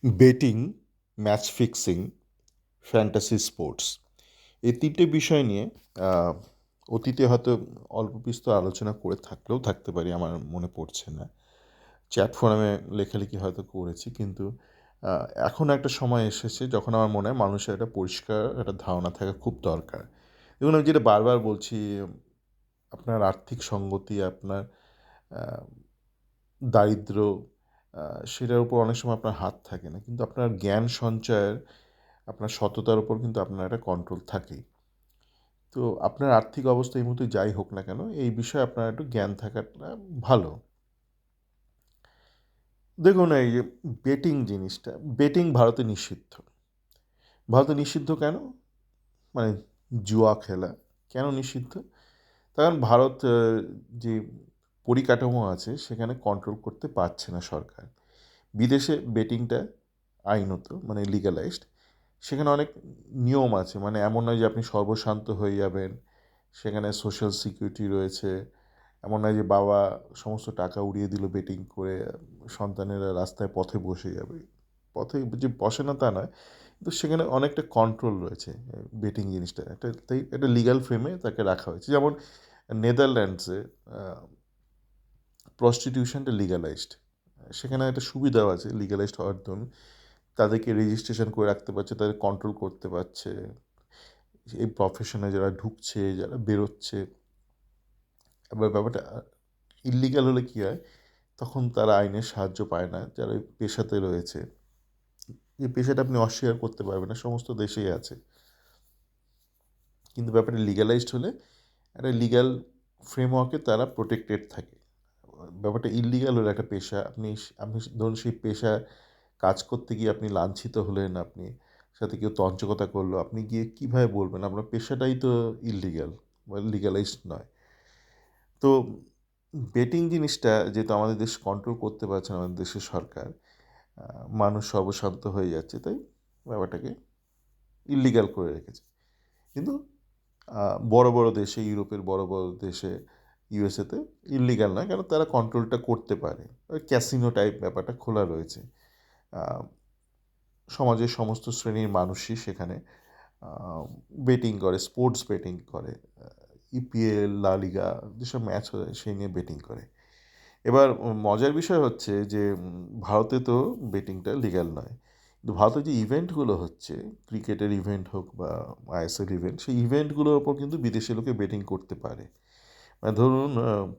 Betting, match fixing, fantasy sports এই তিনটে বিষয় নিয়ে আহ, অতীতে হয়তো অল্প বিস্তর আলোচনা করে থাকলেও থাকতে পারি, আমার মনে পড়ছে না। চ্যাট ফোরামে লেখালেখি হয়তো করেছি, কিন্তু এখন একটা সময় এসেছে যখন আমার মনে হয় মানুষের একটা পরিষ্কার একটা ধারণা থাকা খুব দরকার। এবং আমি যেটা বারবার বলছি, আপনার আর্থিক সঙ্গতি, আপনার আহ, দারিদ্র্য, সেটার উপর অনেক সময় আপনার হাত থাকে না, কিন্তু আপনার জ্ঞান সঞ্চয়ের, আপনার সততার উপর কিন্তু আপনার একটা কন্ট্রোল থাকেই। তো আপনার আর্থিক অবস্থা এই মুহূর্তে যাই হোক না কেন, এই বিষয়ে আপনার একটু জ্ঞান থাকাটা ভালো। দেখুন, এই যে বেটিং জিনিসটা, বেটিং ভারতে নিষিদ্ধ। ভারতে নিষিদ্ধ কেন? মানে জুয়া খেলা কেন নিষিদ্ধ? কারণ ভারত যে পরিকাঠামো আছে সেখানে কন্ট্রোল করতে পারছে না সরকার। বিদেশে বেটিংটা আইনত, মানে লিগ্যালাইজড। সেখানে অনেক নিয়ম আছে, মানে এমন নয় যে আপনি সর্বশান্ত হয়ে যাবেন। সেখানে সোশ্যাল সিকিউরিটি রয়েছে। এমন নয় যে বাবা সমস্ত টাকা উড়িয়ে দিল বেটিং করে, সন্তানেরা রাস্তায় পথে বসে যাবে। পথে যে বসে না তা নয়, কিন্তু সেখানে অনেকটা কন্ট্রোল রয়েছে। বেটিং জিনিসটা একটা, তাই একটা লিগ্যাল ফ্রেমে তাকে রাখা হয়েছে। যেমন নেদারল্যান্ডসে প্রস্টিটিউশনটা লিগ্যালাইজড। সেখানে একটা সুবিধাও আছে লিগ্যালাইজড হওয়ার জন্য। তাদেরকে রেজিস্ট্রেশন করে রাখতে পারছে, তাদের কন্ট্রোল করতে পারছে। এই প্রফেশনে যারা ঢুকছে, যারা বেরোচ্ছে। এবার ব্যাপারটা ইল্লিগাল হলে কী হয়, তখন তারা আইনের সাহায্য পায় না, যারা ওই পেশাতে রয়েছে। যে পেশাটা আপনি অস্বীকার করতে পারবেন না, সমস্ত দেশেই আছে। কিন্তু ব্যাপারটা লিগ্যালাইজড হলে একটা লিগ্যাল ফ্রেমওয়ার্কে তারা প্রোটেক্টেড থাকে। ব্যাপারটা ইল্লিগাল হলে একটা পেশা, আপনি আপনি ধরুন সেই পেশা কাজ করতে গিয়ে আপনি লাঞ্ছিত হলেন, আপনি সাথে কেউ তঞ্চকতা করলো, আপনি গিয়ে কীভাবে বলবেন আপনার পেশাটাই তো ইললিগাল বা লিগ্যালাইজড নয়। তো বেটিং জিনিসটা যেহেতু আমাদের দেশ কন্ট্রোল করতে পারছে না, আমাদের দেশের সরকার, মানুষ সর্বশান্ত হয়ে যাচ্ছে, তাই ব্যাপারটাকে ইল্লিগাল করে রেখেছে। কিন্তু বড় বড় দেশে, ইউরোপের বড় বড় দেশে, ইউএসএতে ইল্লিগাল নয়, কারণ তারা কন্ট্রোলটা করতে পারে। ওই ক্যাসিনো টাইপ ব্যাপারটা খোলা রয়েছে। সমাজের সমস্ত শ্রেণীর মানুষই সেখানে বেটিং করে, স্পোর্টস বেটিং করে। ইপিএল, লা লিগা যেসব ম্যাচ হয় সেই নিয়ে বেটিং করে। এবার মজার বিষয় হচ্ছে যে ভারতে তো বেটিংটা লিগ্যাল নয়, কিন্তু ভারতে যে ইভেন্টগুলো হচ্ছে, ক্রিকেটের ইভেন্ট হোক বা আইএসএল ইভেন্ট, সেই ইভেন্টগুলোর ওপর কিন্তু বিদেশি লোকে বেটিং করতে পারে। মানে ধরুন,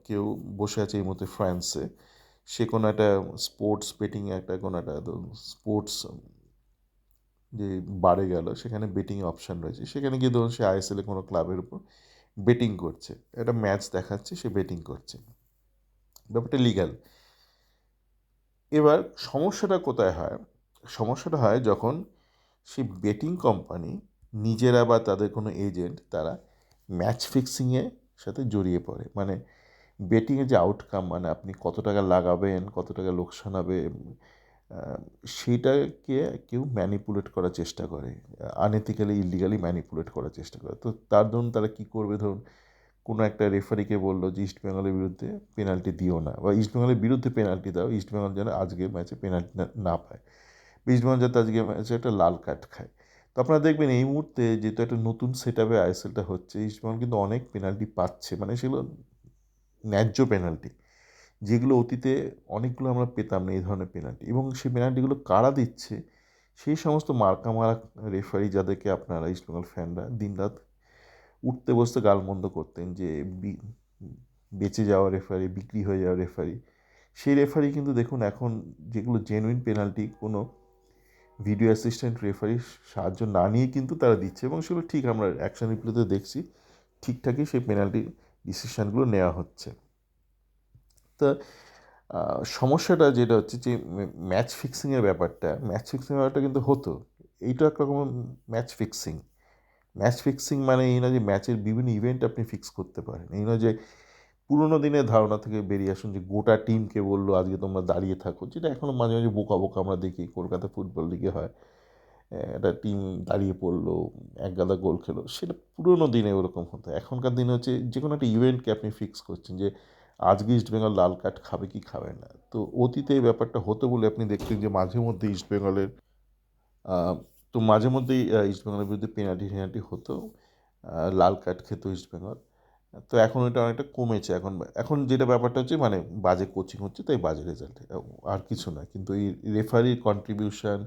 কেউ বসে আছে এই মুহূর্তে ফ্রান্সে, সে কোনো একটা স্পোর্টস বেটিং, একটা কোনো একটা স্পোর্টস যে বারে গেল, সেখানে বেটিং অপশান রয়েছে। সেখানে গিয়ে ধরুন সে আইএসএলে কোনো ক্লাবের উপর বেটিং করছে, একটা ম্যাচ দেখাচ্ছে, সে বেটিং করছে, ব্যাপারটা লিগ্যাল। এবার সমস্যাটা কোথায় হয়? সমস্যাটা হয় যখন সেই বেটিং কোম্পানি নিজেরা বা তাদের কোনো এজেন্ট, তারা ম্যাচ ফিক্সিংয়ে সাথে জড়িয়ে পড়ে। মানে বেটিংয়ের যে আউটকাম, মানে আপনি কত টাকা লাগাবেন, কত টাকা লোকসান হবে, আহ, সেটাকে কেউ ম্যানিপুলেট করার চেষ্টা করে, আনএথিক্যালি, ইলিগালি ম্যানিপুলেট করার চেষ্টা করে। তো তার ধরুন তারা কী করবে, ধরুন কোনো একটা রেফারিকে বললো যে ইস্টবেঙ্গলের বিরুদ্ধে পেনাল্টি দিও না, বা ইস্টবেঙ্গলের বিরুদ্ধে পেনাল্টি দাও, ইস্টবেঙ্গল যেন আজকে ম্যাচে পেনাল্টি না পায়, ইস্টবেঙ্গল যাতে আজকে ম্যাচে একটা লাল কার্ড খায়। তো আপনারা দেখবেন এই মুহূর্তে যেহেতু একটা নতুন সেট আপে আইএসএলটা হচ্ছে, ইস্টবেঙ্গল কিন্তু অনেক পেনাল্টি পাচ্ছে, মানে সেগুলো ন্যায্য পেনাল্টি, যেগুলো অতীতে অনেকগুলো আমরা পেতাম না এই ধরনের পেনাল্টি। এবং সেই পেনাল্টিগুলো কারা দিচ্ছে, সেই সমস্ত মার্কা মারা রেফারি, যাদেরকে আপনারা ইস্টবেঙ্গল ফ্যানরা দিনরাত উঠতে বসতে গালমন্দ করতেন যে বেঁচে যাওয়া রেফারি, বিক্রি হয়ে যাওয়া রেফারি। সেই রেফারি কিন্তু দেখুন এখন যেগুলো জেনুইন পেনাল্টি, কোনো ভিডিও অ্যাসিস্ট্যান্ট রেফারির সাহায্য না নিয়ে কিন্তু তারা দিচ্ছে, এবং সেগুলো ঠিক আমরা অ্যাকশন রিপ্লেতে দেখছি, ঠিকঠাকই সেই পেনাল্টি ডিসিশানগুলো নেওয়া হচ্ছে। তা সমস্যাটা যেটা হচ্ছে যে ম্যাচ ফিক্সিংয়ের ব্যাপারটা, ম্যাচ ফিক্সিংয়ের ব্যাপারটা কিন্তু হতো। এইটা একরকম ম্যাচ ফিক্সিং। ম্যাচ ফিক্সিং মানে এই না যে ম্যাচের বিভিন্ন ইভেন্ট আপনি ফিক্স করতে পারেন, এই নয় যে পুরোনো দিনের ধারণা থেকে বেরিয়ে আসুন যে গোটা টিমকে বললো আজকে তোমরা দাঁড়িয়ে থাকো, যেটা এখনও মাঝে মাঝে বোকা বোকা আমরা দেখি, কলকাতা ফুটবল লিগে হয়। একটা টিম দাঁড়িয়ে পড়লো, এক গাদা গোল খেলো, সেটা পুরোনো দিনে ওরকম হতো। এখনকার দিনে হচ্ছে যে কোনো একটা ইভেন্টকে আপনি ফিক্স করছেন যে আজকে ইস্টবেঙ্গল লাল কার্ড খাবে কি খাবে না। তো অতীতে এই ব্যাপারটা হতো বলে আপনি দেখতেন যে মাঝে মধ্যে ইস্টবেঙ্গলের আহ, তো মাঝে মধ্যেই ইস্টবেঙ্গলের বিরুদ্ধে পেনাল্টি টেনাল্টি হতো, লাল কার্ড খেত ইস্টবেঙ্গল। তো এখন এটা অনেকটা কমেছে। এখন এখন যেটা ব্যাপারটা হচ্ছে মানে বাজে কোচিং হচ্ছে, তাই বাজে রেজাল্ট, আর কিছু না। কিন্তু এই রেফারির কন্ট্রিবিউশন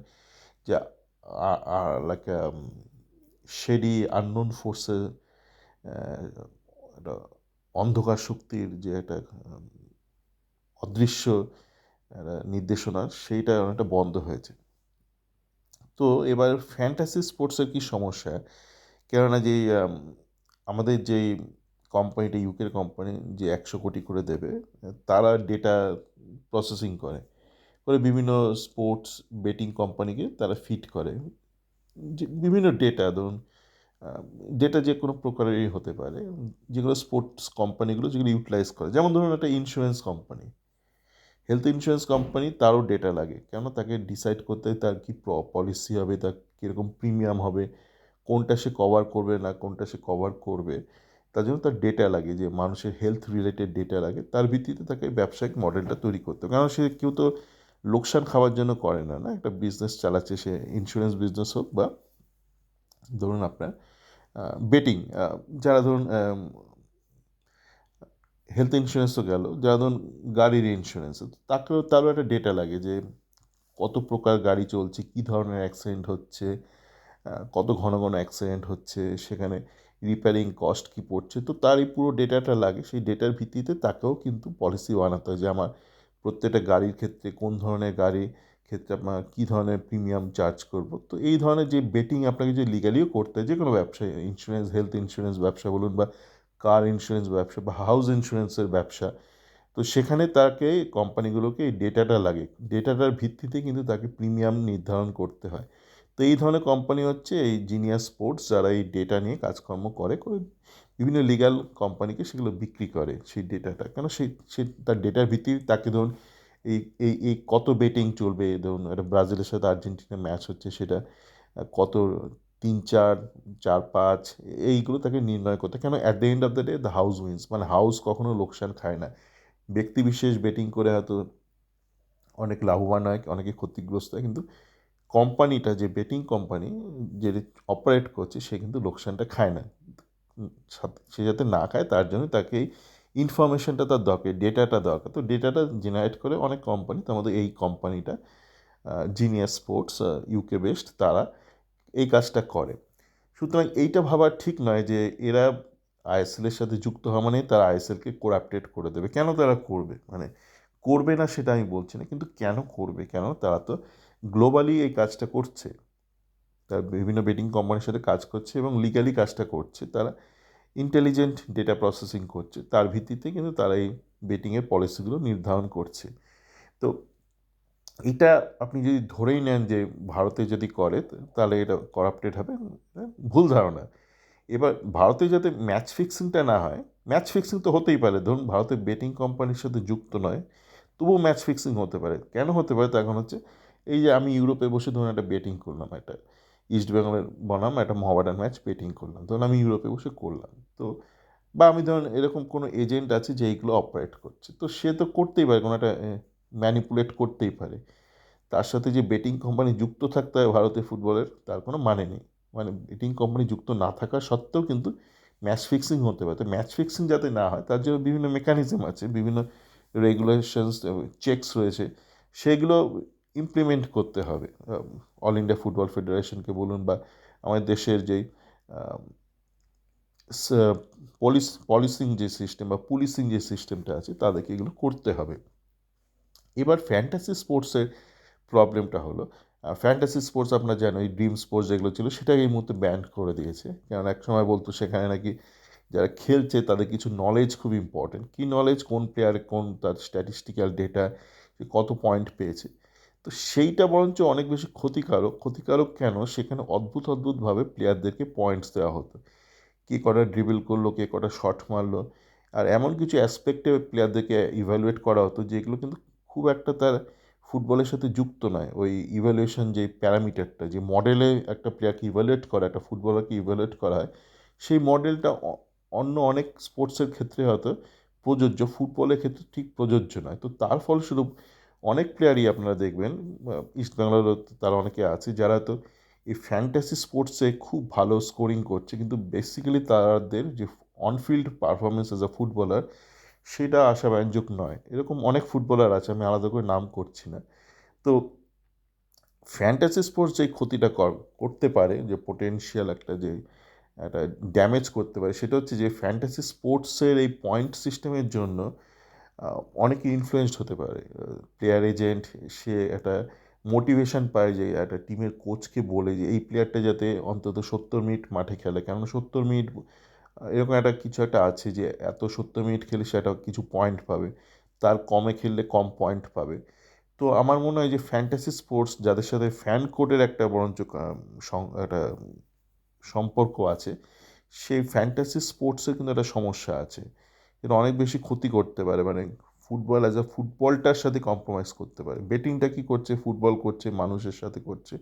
যে লাইক শেডি আননোন ফোর্সের একটা অন্ধকার শক্তির যে একটা অদৃশ্য একটা নির্দেশনা, সেইটা অনেকটা বন্ধ হয়েছে। তো এবার ফ্যান্টাসি স্পোর্টসের কী সমস্যা, কেননা যেই আমাদের যেই কোম্পানিটা, ইউকের কোম্পানি, যে 100 কোটি করে দেবে, তারা ডেটা প্রসেসিং করে করে বিভিন্ন স্পোর্টস বেটিং কোম্পানিকে তারা ফিট করে যে বিভিন্ন ডেটা, ধরুন ডেটা যে কোনো প্রকারেরই হতে পারে, যেগুলো স্পোর্টস কোম্পানিগুলো যেগুলো ইউটিলাইজ করে। যেমন ধরুন একটা insurance company, health insurance company, তারও ডেটা লাগে, কেন তাকে ডিসাইড করতে তার কী পলিসি হবে, তার কীরকম প্রিমিয়াম হবে, কোনটা সে কভার করবে না কোনটা সে কভার করবে, তার জন্য তার ডেটা লাগে, যে মানুষের হেলথ রিলেটেড ডেটা লাগে। তার ভিত্তিতে তাকে ব্যবসায়িক মডেলটা তৈরি করতে হবে, কারণ সে কেউ তো লোকসান খাওয়ার জন্য করে না, না একটা বিজনেস চালাচ্ছে, সে ইন্স্যুরেন্স বিজনেস হোক বা ধরুন আপনার বেটিং, যারা ধরুন হেলথ ইন্স্যুরেন্স তো গেল, যারা ধরুন গাড়ির ইন্স্যুরেন্স, তাকেও তারও একটা ডেটা লাগে যে কত প্রকার গাড়ি চলছে, কী ধরনের অ্যাক্সিডেন্ট হচ্ছে, কত ঘন ঘন অ্যাক্সিডেন্ট হচ্ছে, সেখানে রিপেয়ারিং কস্ট কী পড়ছে। তো তার এই পুরো ডেটাটা লাগে, সেই ডেটার ভিত্তিতে তাকেও কিন্তু পলিসি বানাতে হয় যে আমার প্রত্যেকটা গাড়ির ক্ষেত্রে কোন ধরনের গাড়ি ক্ষেত্রে আপনার কী ধরনের প্রিমিয়াম চার্জ করব। তো এই ধরনের যে বেটিং আপনাকে যে লিগালিও করতে হয়, যে কোনো ব্যবসায়, ইন্স্যুরেন্স, হেলথ ইন্স্যুরেন্স ব্যবসা বলুন বা কার ইন্স্যুরেন্স ব্যবসা বা হাউস ইন্স্যুরেন্সের ব্যবসা, তো সেখানে তাকে কোম্পানিগুলোকে এই ডেটাটা লাগে, ডেটাটার ভিত্তিতে কিন্তু তাকে প্রিমিয়াম নির্ধারণ করতে হয়। তো এই ধরনের কোম্পানি হচ্ছে এই জিনিয়াস স্পোর্টস, যারা এই ডেটা নিয়ে কাজকর্ম করে করে বিভিন্ন লিগ্যাল কোম্পানিকে সেগুলো বিক্রি করে সেই ডেটাটা, কেন সে তার ডেটার ভিত্তিতে তাকে ধরুন এই এই এই কত বেটিং চলবে, ধরুন একটা ব্রাজিলের সাথে আর্জেন্টিনা ম্যাচ হচ্ছে, সেটা কত 3-4, 4-5, এইগুলো তাকে নির্ণয় করতে, কেন at the end of the day the house wins, মানে হাউস কখনো লোকসান খায় না। ব্যক্তি বিশেষ বেটিং করে হয়তো অনেক লাভবান হয়, অনেকে ক্ষতিগ্রস্ত হয়, কিন্তু কোম্পানিটা, যে বেটিং কোম্পানি যে অপারেট করছে, সে কিন্তু লোকসানটা খায় না। সে যাতে না খায় তার জন্য তাকে এই ইনফরমেশনটা তার দরকার, ডেটাটা দরকার। তো ডেটাটা জেনারেট করে অনেক কোম্পানি, তার মধ্যে এই কোম্পানিটা জিনিয়াস স্পোর্টস, ইউকে বেসড, তারা এই কাজটা করে। সুতরাং এইটা ভাবা ঠিক নয় যে এরা আইএসএলের সাথে যুক্ত হওয়া মানে তারা আইএসএলকে করাপ্টেড করে দেবে। কেন তারা করবে, মানে করবে না সেটা আমি বলছি না, কিন্তু কেন করবে, কেন তারা তো গ্লোবালি এই কাজটা করছে, তার বিভিন্ন বেটিং কোম্পানির সাথে কাজ করছে এবং লিগালি কাজটা করছে, তারা ইন্টেলিজেন্ট ডেটা প্রসেসিং করছে, তার ভিত্তিতে কিন্তু তারা এই বেটিংয়ের পলিসিগুলো নির্ধারণ করছে। তো এটা আপনি যদি ধরেই নেন যে ভারতে যদি করে তাহলে এটা করাপ্টেড হবে, ভুল ধারণা। এবার ভারতে যাতে ম্যাচ ফিক্সিংটা না হয়, ম্যাচ ফিক্সিং তো হতেই পারে, ধরুন ভারতের বেটিং কোম্পানির সাথে যুক্ত নয়, তবুও ম্যাচ ফিক্সিং হতে পারে। কেন হতে পারে, তখন হচ্ছে এই যে আমি ইউরোপে বসে ধরুন একটা বেটিং করলাম, একটা ইস্ট বেঙ্গলের বনাম একটা মোহামেডান ম্যাচ বেটিং করলাম, ধরুন আমি ইউরোপে বসে করলাম। তো বা আমি ধরুন এরকম কোনো এজেন্ট আছে যে এইগুলো অপারেট করছে, তো সে তো করতেই পারে, কোনো একটা ম্যানিপুলেট করতেই পারে। তার সাথে যে বেটিং কোম্পানি যুক্ত থাকতে হয় ভারতের ফুটবলের, তার কোনো মানে নেই। মানে বেটিং কোম্পানি যুক্ত না থাকা সত্ত্বেও কিন্তু ম্যাচ ফিক্সিং হতে পারে। তো ম্যাচ ফিক্সিং যাতে না হয় তার জন্য বিভিন্ন মেকানিজম আছে, বিভিন্ন রেগুলেশনস, চেকস রয়েছে, সেগুলো ইমপ্লিমেন্ট করতে হবে। অল ইন্ডিয়া ফুটবল ফেডারেশনকে বলুন বা আমাদের দেশের যেই পলিসিং যে সিস্টেম বা পুলিশিং যে সিস্টেমটা আছে, তাদেরকে এগুলো করতে হবে। এবার ফ্যান্টাসি স্পোর্টসের প্রবলেমটা হলো, ফ্যান্টাসি স্পোর্টস আপনার জানেন, ওই ড্রিম স্পোর্টস যেগুলো ছিল সেটাকে এই মুহূর্তে ব্যান্ড করে দিয়েছে, কারণ এক সময় বলতো সেখানে নাকি যারা খেলছে তাদের কিছু নলেজ খুব ইম্পর্টেন্ট, কী নলেজ, কোন প্লেয়ার কোন তার স্ট্যাটিস্টিক্যাল ডেটা, কত পয়েন্ট পেয়েছে। তো সেইটা বরঞ্চ অনেক বেশি ক্ষতিকারক। ক্ষতিকারক কেন, সেখানে অদ্ভুত অদ্ভুতভাবে প্লেয়ারদেরকে পয়েন্টস দেওয়া হতো, কে কটা ড্রিবল করলো, কে কটা শট মারলো, আর এমন কিছু অ্যাসপেক্টে প্লেয়ারদেরকে ইভ্যালুয়েট করা হতো যেগুলো কিন্তু খুব একটা তার ফুটবলের সাথে যুক্ত নয়। ওই ইভ্যালুয়েশন যে প্যারামিটারটা, যে মডেলে একটা প্লেয়ারকে ইভ্যালুয়েট করা, একটা ফুটবলারকে ইভ্যালুয়েট করা হয়, সেই মডেলটা অন্য অনেক স্পোর্টসের ক্ষেত্রে হয়তো প্রযোজ্য, ফুটবলের ক্ষেত্রে ঠিক প্রযোজ্য নয়। তো তার ফলস্বরূপ অনেক প্লেয়ারই আপনারা দেখবেন, ইস্ট বেঙ্গলেরও তারা অনেকে আছে যারা তো এই ফ্যান্টাসি স্পোর্টসে খুব ভালো স্কোরিং করছে, কিন্তু বেসিক্যালি তাদের যে onfield performance as a footballer সেটা আশাব্যঞ্জক নয়। এরকম অনেক ফুটবলার আছে, আমি আলাদা করে নাম করছি না। তো ফ্যান্টাসি স্পোর্টস যেই ক্ষতিটা করতে পারে, যে পোটেনশিয়াল একটা যে একটা ড্যামেজ করতে পারে, সেটা হচ্ছে যে ফ্যান্টাসি স্পোর্টসের এই পয়েন্ট সিস্টেমের জন্য অনেকে ইনফ্লুয়েসড হতে পারে। প্লেয়ার এজেন্ট সে একটা মোটিভেশন পায় যে একটা টিমের কোচকে বলে যে এই প্লেয়ারটা যাতে অন্তত 70 মিনিট মাঠে খেলে, কেননা 70 মিনিট এরকম একটা কিছু একটা আছে যে এত 70 মিনিট খেলে সে একটা কিছু পয়েন্ট পাবে, তার কমে খেললে কম পয়েন্ট পাবে। তো আমার মনে হয় যে ফ্যান্টাসি স্পোর্টস যাদের সাথে ফ্যান কোডের একটা বরঞ্চ একটা সম্পর্ক আছে, সেই ফ্যান্টাসি স্পোর্টসের কিন্তু একটা সমস্যা আছে। এটা অনেক বেশি ক্ষতি করতে পারে, মানে ফুটবল অ্যাজ আ ফুটবলটার সাথে কম্প্রোমাইজ করতে পারে। বেটিংটা কী করছে, ফুটবল করছে, মানুষের সাথে করছে।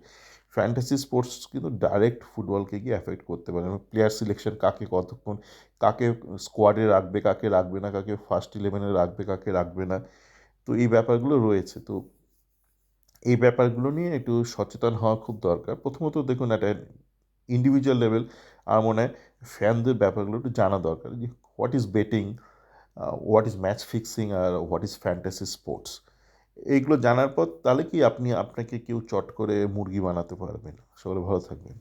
ফ্যান্টাসি স্পোর্টস কিন্তু ডাইরেক্ট ফুটবলকে গিয়ে অ্যাফেক্ট করতে পারে। প্লেয়ার সিলেকশন, কাকে কতক্ষণ, কাকে স্কোয়াডে রাখবে, কাকে রাখবে না, কাকে ফার্স্ট ইলেভেনে রাখবে, কাকে রাখবে না। তো এই ব্যাপারগুলো রয়েছে। তো এই ব্যাপারগুলো নিয়ে একটু সচেতন হওয়া খুব দরকার। প্রথমত দেখুন, একটা ইন্ডিভিজুয়াল লেভেল আমার মনে হয় ফ্যানদের ব্যাপারগুলো একটু জানা দরকার, যে what is betting, what is match fixing, আর হোয়াট ইজ ফ্যান্টাসি স্পোর্টস। এইগুলো জানার পর তাহলে কি আপনাকে কেউ চট করে মুরগি বানাতে পারবে না। সকলে ভালো থাকবেন।